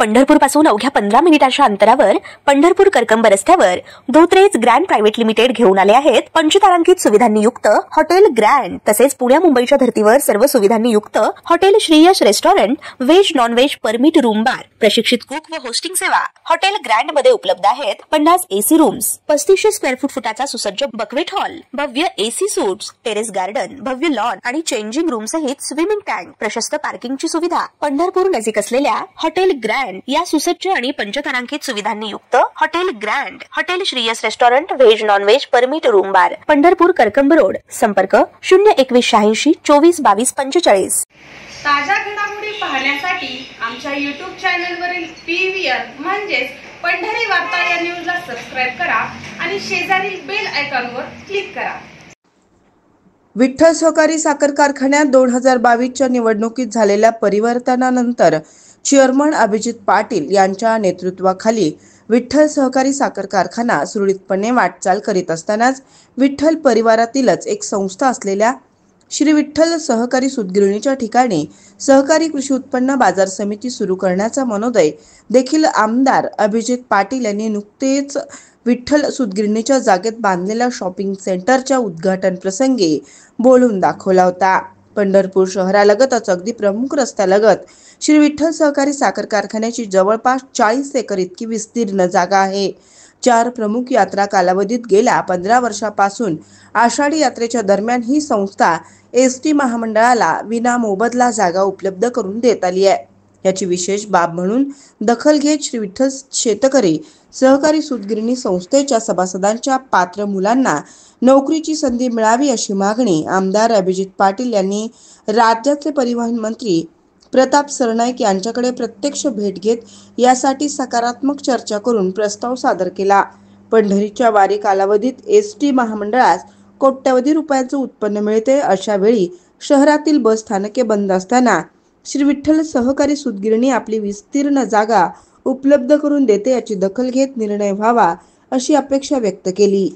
पंढरपूर पासून अवघ्या 15 मिनिटांच्या अंतरावर पंढरपूर करकंब रस्त्यावर धोत्रेज ग्रँड प्रायव्हेट लिमिटेड घेऊन आले आहेत पंचतारांकित सुविधांनी युक्त हॉटेल ग्रँड। तसेच पुण्या मुंबईच्या धर्तीवर सर्व सुविधांनी युक्त hotel Shreeyash restaurant, veg non veg permit room bar, प्रशिक्षित कुक व होस्टिंग सेवा। हॉटेल ग्रँड मध्ये उपलब्ध आहेत 50 एसी रूम्स, 3500 स्क्वेअर फूट फुटाचा सुसज्ज बकवेट हॉल, भव्य एसी सूट्स, टेरेस गार्डन, भव्य लॉन आणि चेंजिंग रूम सहित स्विमिंग टँक, प्रशस्त पार्किंगची सुविधा। पंढरपूर नजीक असलेल्या हॉटेल ग्रँड या सुसज्ज आणि पंचतारांकित सुविधांनी युक्त hotel grand, hotel Shriyas restaurant, veg non veg permit room बार, पंढरपूर करकंब रोड। संपर्क 02186 24 22 45। ताज्या घडामोडी पाहण्यासाठी आमच्या YouTube चॅनलवरील PVR म्हणजेच पंढरी वार्ता या न्यूजला सबस्क्राइब करा आणि शेजारील बेल आयकॉनवर क्लिक करा। विठ्ठल सहकारी साखर कारखान्यात 2022च्या निवडणुकीत झालेल्या परिवर्तनानंतर चेअरमन अभिजित पाटील यांच्या नेतृत्वाखाली विठ्ठल सहकारी साखर कारखाना सुरळीतपणे वाटचाल करीत असतानाच विठ्ठल परिवारातीलच एक संस्था असलेल्या श्री विठ्ठल सहकारी सूतगिरणीच्या ठिकाणी सहकारी कृषी उत्पन्न बाजार समिती सुरू करण्याचा मनोदय देखील आमदार अभिजित पाटील यांनी नुकतेच विठ्ठल सूतगिरणीच्या जागेत बांधलेल्या शॉपिंग सेंटरच्या उद्घाटन प्रसंगी बोलून दाखवला होता। पंढरपूर शहरालगतच अगदी प्रमुख रस्त्यालगत श्री विठ्ठल सहकारी साखर कारखान्याची जवळपास 40 एकर इतकी विस्तीर्ण जागा आहे। 4 प्रमुख यात्रा कालावधीत गेल्या 15 वर्षापासून आषाढी यात्रेच्या दरम्यान ही संस्था एसटी महामंडळाला विना मोबदला जागा उपलब्ध करून देत आली आहे। याची विशेष बाब म्हणून दखल घेत श्री विठ्ठल शेतकरी सहकारी सूतगिरणी संस्थेच्या सभासदांच्या पात्र मुलांना नोकरीची संधी मिळावी अशी मागणी आमदार अभिजित पाटील यांनी राज्याचे परिवहन मंत्री प्रताप सरनाईक यांच्याकडे प्रत्यक्ष भेट घेत यासाठी सकारात्मक चर्चा करून प्रस्ताव सादर केला। पंढरीच्या वारी कालावधीत एसटी महामंडळास कोट्यवधी रुपयांचे उत्पन्न मिळते, अशा वेळी शहरातील बस स्थानके बंद असताना श्री विठ्ठल सहकारी सूतगिरणी आपली विस्तीर्ण जागा उपलब्ध करून देते, याची दखल घेत निर्णय व्हावा अशी अपेक्षा व्यक्त केली।